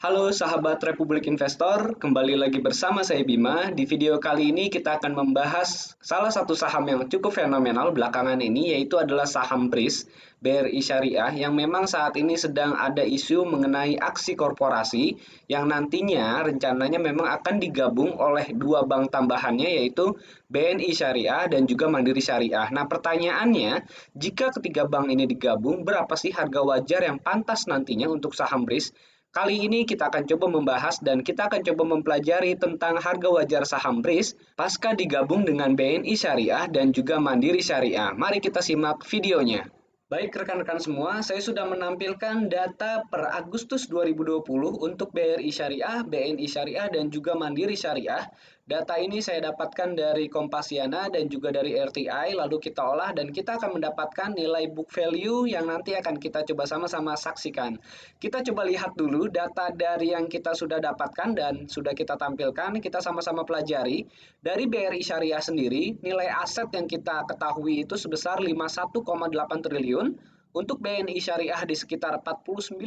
Halo sahabat Republik Investor, kembali lagi bersama saya Bima. Di video kali ini kita akan membahas salah satu saham yang cukup fenomenal belakangan ini, yaitu adalah saham BRIS, BRI Syariah, yang memang saat ini sedang ada isu mengenai aksi korporasi yang nantinya rencananya memang akan digabung oleh dua bank tambahannya, yaitu BNI Syariah dan juga Mandiri Syariah. Nah, pertanyaannya, jika ketiga bank ini digabung, berapa sih harga wajar yang pantas nantinya untuk saham BRIS? Kali ini kita akan coba membahas dan kita akan coba mempelajari tentang harga wajar saham BRIS pasca digabung dengan BNI Syariah dan juga Mandiri Syariah. Mari kita simak videonya. Baik rekan-rekan semua, saya sudah menampilkan data per Agustus 2020 untuk BRI Syariah, BNI Syariah, dan juga Mandiri Syariah. Data ini saya dapatkan dari Kompasiana dan juga dari RTI, lalu kita olah dan kita akan mendapatkan nilai book value yang nanti akan kita coba sama-sama saksikan. Kita coba lihat dulu data dari yang kita sudah dapatkan dan sudah kita tampilkan, kita sama-sama pelajari. Dari BRI Syariah sendiri, nilai aset yang kita ketahui itu sebesar 51,8 triliun, untuk BNI Syariah di sekitar 49,9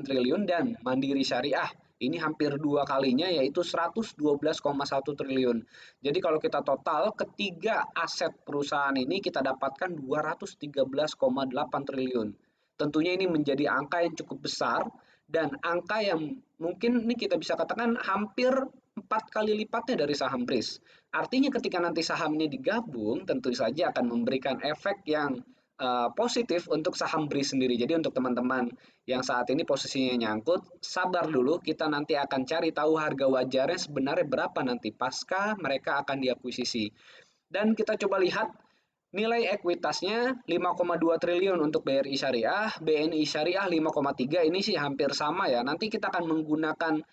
triliun dan Mandiri Syariah ini hampir dua kalinya yaitu 112,1 triliun. Jadi kalau kita total ketiga aset perusahaan ini kita dapatkan 213,8 triliun. Tentunya ini menjadi angka yang cukup besar dan angka yang mungkin ini kita bisa katakan hampir 4 kali lipatnya dari saham BRIS. Artinya ketika nanti saham ini digabung tentu saja akan memberikan efek yang positif untuk saham BRIS sendiri. Jadi untuk teman-teman yang saat ini posisinya nyangkut, sabar dulu, kita nanti akan cari tahu harga wajarnya sebenarnya berapa nanti pasca mereka akan diakuisisi. Dan kita coba lihat nilai ekuitasnya 5,2 triliun untuk BRI Syariah, BNI Syariah 5,3, ini sih hampir sama ya. Nanti kita akan menggunakan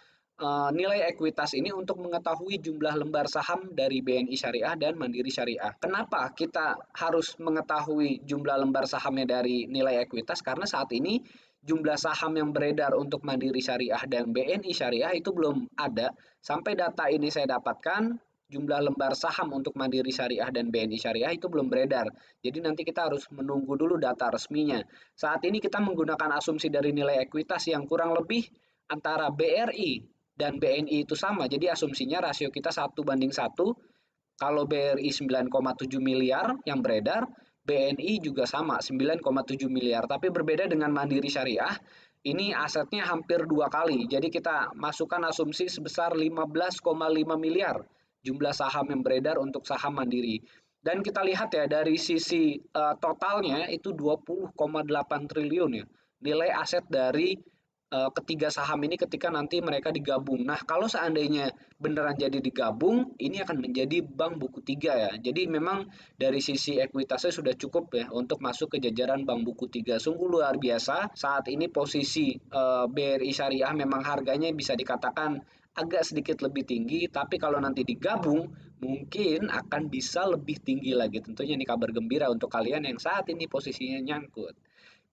nilai ekuitas ini untuk mengetahui jumlah lembar saham dari BNI Syariah dan Mandiri Syariah. Kenapa kita harus mengetahui jumlah lembar sahamnya dari nilai ekuitas? Karena saat ini jumlah saham yang beredar untuk Mandiri Syariah dan BNI Syariah itu belum ada. Sampai data ini saya dapatkan, jumlah lembar saham untuk Mandiri Syariah dan BNI Syariah itu belum beredar. Jadi nanti kita harus menunggu dulu data resminya. Saat ini kita menggunakan asumsi dari nilai ekuitas yang kurang lebih antara BRI dan BNI itu sama. Jadi asumsinya rasio kita 1:1. Kalau BRI 9,7 miliar yang beredar, BNI juga sama 9,7 miliar. Tapi berbeda dengan Mandiri Syariah, ini asetnya hampir dua kali. Jadi kita masukkan asumsi sebesar 15,5 miliar jumlah saham yang beredar untuk saham Mandiri. Dan kita lihat ya dari sisi totalnya itu 20,8 triliun ya. Nilai aset dari ketiga saham ini ketika nanti mereka digabung. Nah, kalau seandainya beneran jadi digabung, ini akan menjadi bank buku tiga ya. Jadi memang dari sisi ekuitasnya sudah cukup ya untuk masuk ke jajaran bank buku tiga. Sungguh luar biasa. Saat ini posisi BRI Syariah memang harganya bisa dikatakan agak sedikit lebih tinggi, tapi kalau nanti digabung mungkin akan bisa lebih tinggi lagi. Tentunya ini kabar gembira untuk kalian yang saat ini posisinya nyangkut.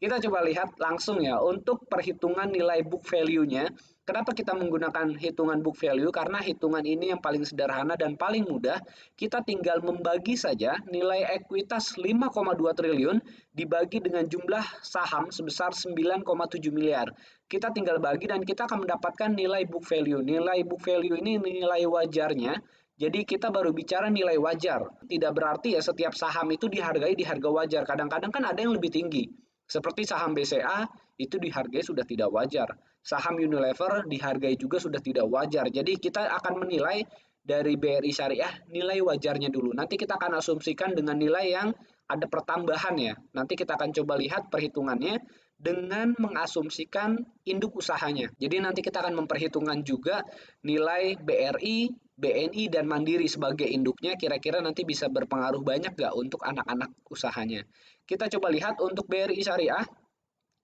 Kita coba lihat langsung ya untuk perhitungan nilai book value-nya. Kenapa kita menggunakan hitungan book value? Karena hitungan ini yang paling sederhana dan paling mudah. Kita tinggal membagi saja nilai ekuitas 5,2 triliun dibagi dengan jumlah saham sebesar 9,7 miliar. Kita tinggal bagi dan kita akan mendapatkan nilai book value. Nilai book value ini nilai wajarnya. Jadi kita baru bicara nilai wajar. Tidak berarti ya setiap saham itu dihargai di harga wajar. Kadang-kadang kan ada yang lebih tinggi. Seperti saham BCA itu dihargai sudah tidak wajar. Saham Unilever dihargai juga sudah tidak wajar. Jadi kita akan menilai dari BRI Syariah nilai wajarnya dulu. Nanti kita akan asumsikan dengan nilai yang ada pertambahan ya. Nanti kita akan coba lihat perhitungannya dengan mengasumsikan induk usahanya. Jadi nanti kita akan memperhitungkan juga nilai BRI, BNI, dan Mandiri sebagai induknya kira-kira nanti bisa berpengaruh banyak nggak untuk anak-anak usahanya. Kita coba lihat untuk BRI Syariah,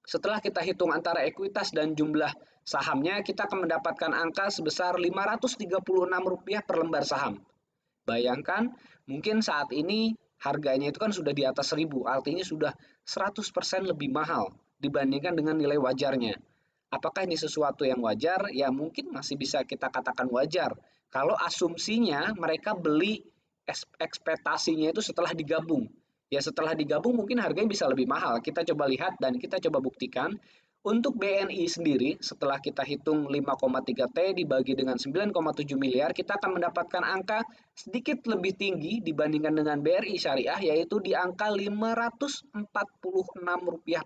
setelah kita hitung antara ekuitas dan jumlah sahamnya, kita akan mendapatkan angka sebesar Rp536 per lembar saham. Bayangkan, mungkin saat ini harganya itu kan sudah di atas 1.000, artinya sudah 100% lebih mahal dibandingkan dengan nilai wajarnya. Apakah ini sesuatu yang wajar? Ya mungkin masih bisa kita katakan wajar. Kalau asumsinya mereka beli ekspektasinya itu setelah digabung. Ya setelah digabung mungkin harganya bisa lebih mahal. Kita coba lihat dan kita coba buktikan. Untuk BNI sendiri, setelah kita hitung 5,3 T dibagi dengan 9,7 miliar, kita akan mendapatkan angka sedikit lebih tinggi dibandingkan dengan BRI Syariah, yaitu di angka Rp546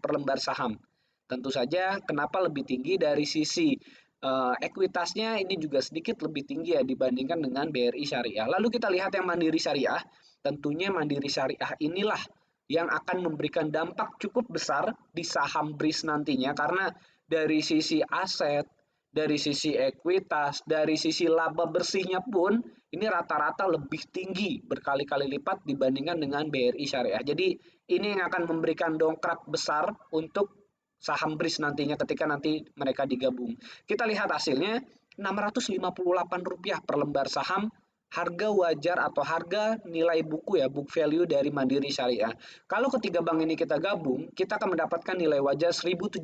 per lembar saham. Tentu saja, kenapa lebih tinggi dari sisi ekuitasnya ini juga sedikit lebih tinggi ya dibandingkan dengan BRI Syariah. Lalu kita lihat yang Mandiri Syariah, tentunya Mandiri Syariah inilah yang akan memberikan dampak cukup besar di saham BRIS nantinya karena dari sisi aset, dari sisi ekuitas, dari sisi laba bersihnya pun ini rata-rata lebih tinggi berkali-kali lipat dibandingkan dengan BRI Syariah. Jadi ini yang akan memberikan dongkrak besar untuk saham BRIS nantinya ketika nanti mereka digabung. Kita lihat hasilnya Rp658 per lembar saham harga wajar atau harga nilai buku ya, book value dari Mandiri Syariah. Kalau ketiga bank ini kita gabung, kita akan mendapatkan nilai wajar 1.740.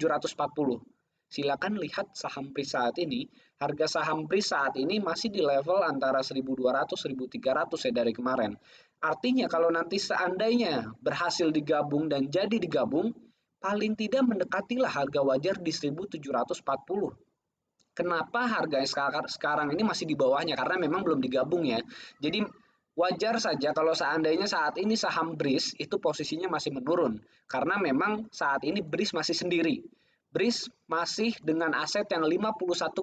Silakan lihat saham BRIS saat ini. Harga saham BRIS saat ini masih di level antara 1.200-1.300 ya dari kemarin. Artinya kalau nanti seandainya berhasil digabung dan jadi digabung, paling tidak mendekatilah harga wajar di 1.740. Kenapa harga sekarang ini masih di bawahnya? Karena memang belum digabung ya. Jadi wajar saja kalau seandainya saat ini saham BRIS itu posisinya masih menurun. Karena memang saat ini BRIS masih sendiri. BRIS masih dengan aset yang 51,8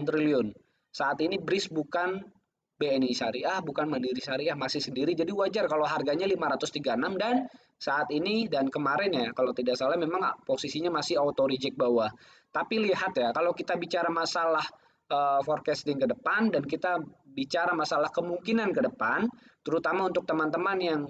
triliun. Saat ini BRIS bukan BNI Syariah, bukan Mandiri Syariah, masih sendiri. Jadi wajar kalau harganya 536 dan saat ini dan kemarin ya, kalau tidak salah memang posisinya masih auto reject bawah. Tapi lihat ya, kalau kita bicara masalah forecasting ke depan dan kita bicara masalah kemungkinan ke depan, terutama untuk teman-teman yang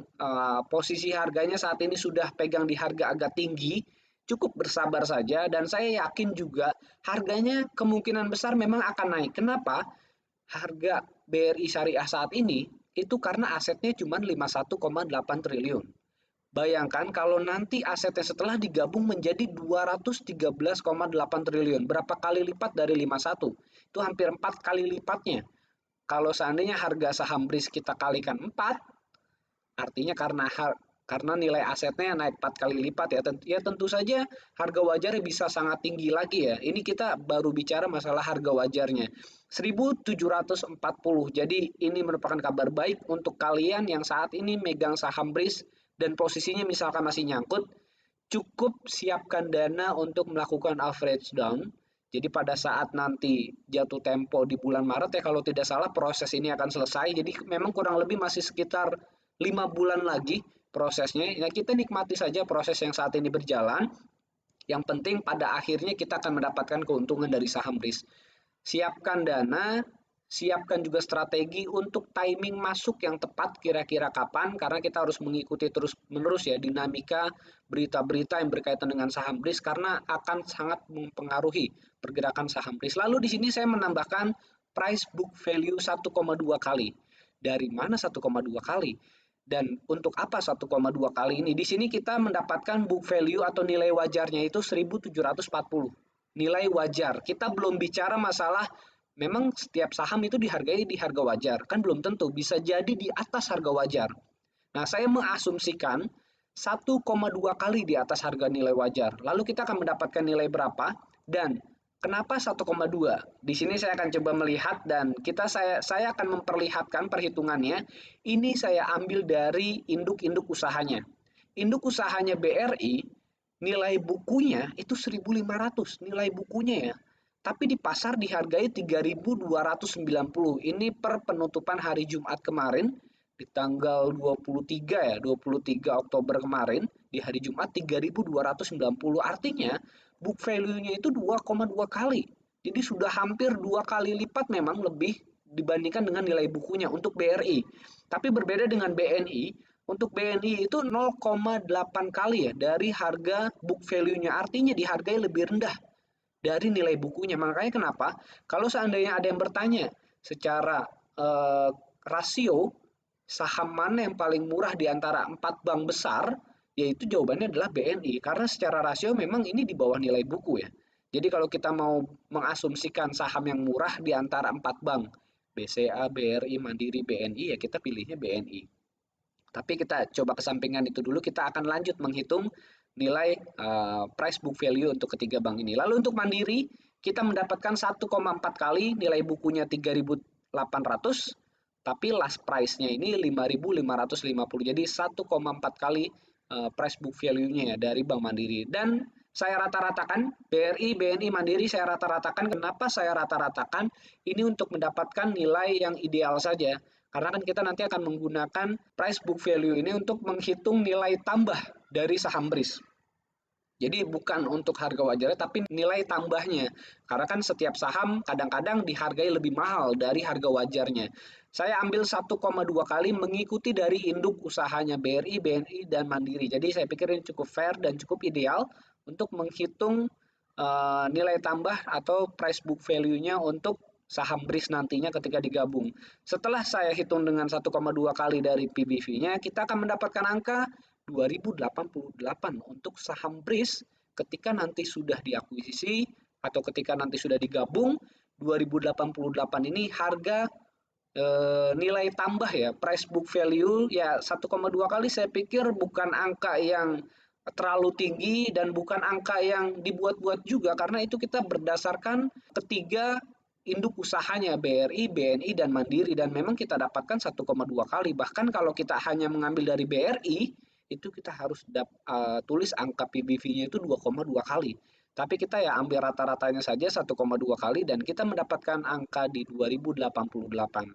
posisi harganya saat ini sudah pegang di harga agak tinggi, cukup bersabar saja dan saya yakin juga harganya kemungkinan besar memang akan naik. Kenapa? Harga BRI Syariah saat ini itu karena asetnya cuma 51,8 triliun. Bayangkan kalau nanti asetnya setelah digabung menjadi 213,8 triliun. Berapa kali lipat dari 51? Itu hampir 4 kali lipatnya. Kalau seandainya harga saham BRIS kita kalikan 4, artinya karena nilai asetnya naik 4 kali lipat ya tentu saja harga wajarnya bisa sangat tinggi lagi ya. Ini kita baru bicara masalah harga wajarnya. 1.740. Jadi ini merupakan kabar baik untuk kalian yang saat ini megang saham BRIS dan posisinya misalkan masih nyangkut, cukup siapkan dana untuk melakukan average down. Jadi pada saat nanti jatuh tempo di bulan Maret ya kalau tidak salah proses ini akan selesai. Jadi memang kurang lebih masih sekitar 5 bulan lagi prosesnya. Ya kita nikmati saja proses yang saat ini berjalan. Yang penting pada akhirnya kita akan mendapatkan keuntungan dari saham BRIS. Siapkan dana, siapkan juga strategi untuk timing masuk yang tepat kira-kira kapan, karena kita harus mengikuti terus-menerus ya dinamika berita-berita yang berkaitan dengan saham BRIS karena akan sangat mempengaruhi pergerakan saham BRIS. Lalu di sini saya menambahkan price book value 1,2 kali. Dari mana 1,2 kali? Dan untuk apa 1,2 kali ini? Di sini kita mendapatkan book value atau nilai wajarnya itu 1.740. Nilai wajar. Kita belum bicara masalah memang setiap saham itu dihargai di harga wajar. Kan belum tentu, bisa jadi di atas harga wajar. Nah, saya mengasumsikan 1,2 kali di atas harga nilai wajar. Lalu kita akan mendapatkan nilai berapa dan kenapa 1,2? Di sini saya akan coba melihat dan saya akan memperlihatkan perhitungannya. Ini saya ambil dari induk-induk usahanya. Induk usahanya BRI, nilai bukunya itu 1.500, nilai bukunya ya. Tapi di pasar dihargai 3.290. Ini per penutupan hari Jumat kemarin di tanggal 23 Oktober kemarin di hari Jumat 3.290. Artinya book value-nya itu 2,2 kali. Jadi sudah hampir 2 kali lipat memang lebih dibandingkan dengan nilai bukunya untuk BRI. Tapi berbeda dengan BNI, untuk BNI itu 0,8 kali ya dari harga book value-nya. Artinya dihargai lebih rendah dari nilai bukunya. Makanya kenapa? Kalau seandainya ada yang bertanya secara rasio saham mana yang paling murah di antara 4 bank besar, yaitu jawabannya adalah BNI. Karena secara rasio memang ini di bawah nilai buku ya. Jadi kalau kita mau mengasumsikan saham yang murah di antara 4 bank, BCA, BRI, Mandiri, BNI, ya kita pilihnya BNI. Tapi kita coba kesampingan itu dulu, kita akan lanjut menghitung nilai price book value untuk ketiga bank ini. Lalu untuk Mandiri, kita mendapatkan 1,4 kali nilai bukunya 3.800, tapi last price-nya ini 5.550. Jadi 1,4 kali price book value-nya ya dari Bank Mandiri. Dan saya rata-ratakan BRI, BNI, Mandiri saya rata-ratakan. Kenapa saya rata-ratakan? Ini untuk mendapatkan nilai yang ideal saja. Karena kan kita nanti akan menggunakan price book value ini untuk menghitung nilai tambah dari saham BRIS. Jadi bukan untuk harga wajarnya tapi nilai tambahnya. Karena kan setiap saham kadang-kadang dihargai lebih mahal dari harga wajarnya. Saya ambil 1,2 kali mengikuti dari induk usahanya BRI, BNI, dan Mandiri. Jadi saya pikir ini cukup fair dan cukup ideal untuk menghitung nilai tambah atau price book value-nya untuk saham BRIS nantinya ketika digabung. Setelah saya hitung dengan 1,2 kali dari PBV-nya, kita akan mendapatkan angka 2088 untuk saham BRIS ketika nanti sudah diakuisisi atau ketika nanti sudah digabung. 2088 ini harga nilai tambah ya, price book value ya 1,2 kali saya pikir bukan angka yang terlalu tinggi dan bukan angka yang dibuat-buat juga, karena itu kita berdasarkan ketiga induk usahanya BRI, BNI, dan Mandiri, dan memang kita dapatkan 1,2 kali. Bahkan kalau kita hanya mengambil dari BRI, itu kita harus tulis angka PBV-nya itu 2,2 kali. Tapi kita ya ambil rata-ratanya saja 1,2 kali dan kita mendapatkan angka di 2088.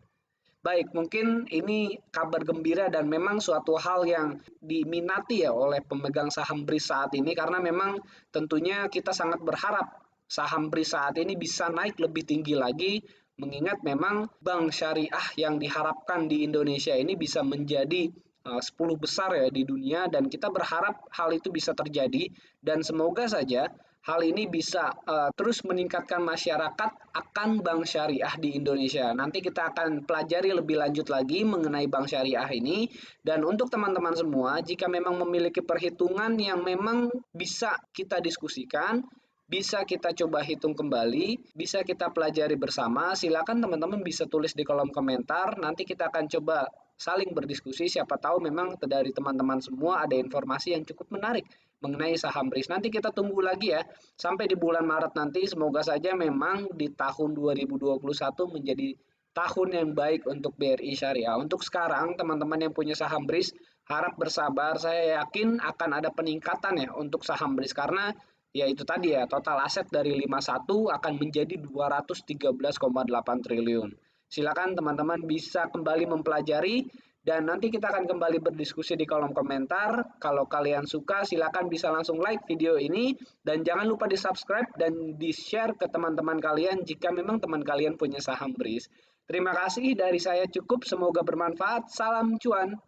Baik, mungkin ini kabar gembira dan memang suatu hal yang diminati ya oleh pemegang saham BRIS saat ini, karena memang tentunya kita sangat berharap saham BRIS saat ini bisa naik lebih tinggi lagi, mengingat memang bank syariah yang diharapkan di Indonesia ini bisa menjadi 10 besar ya di dunia, dan kita berharap hal itu bisa terjadi dan semoga saja hal ini bisa terus meningkatkan masyarakat akan bank syariah di Indonesia. Nanti kita akan pelajari lebih lanjut lagi mengenai bank syariah ini. Dan untuk teman-teman semua, jika memang memiliki perhitungan yang memang bisa kita diskusikan, bisa kita coba hitung kembali, bisa kita pelajari bersama, silakan teman-teman bisa tulis di kolom komentar. Nanti kita akan coba saling berdiskusi, siapa tahu memang dari teman-teman semua ada informasi yang cukup menarik mengenai saham BRIS. Nanti kita tunggu lagi ya, sampai di bulan Maret nanti, semoga saja memang di tahun 2021 menjadi tahun yang baik untuk BRI Syariah. Untuk sekarang, teman-teman yang punya saham BRIS, harap bersabar, saya yakin akan ada peningkatan ya untuk saham BRIS, karena ya itu tadi ya, total aset dari 51 akan menjadi 213,8 triliun. Silakan teman-teman bisa kembali mempelajari dan nanti kita akan kembali berdiskusi di kolom komentar. Kalau kalian suka silakan bisa langsung like video ini dan jangan lupa di-subscribe dan di-share ke teman-teman kalian jika memang teman kalian punya saham BRIS. Terima kasih dari saya cukup, semoga bermanfaat. Salam cuan.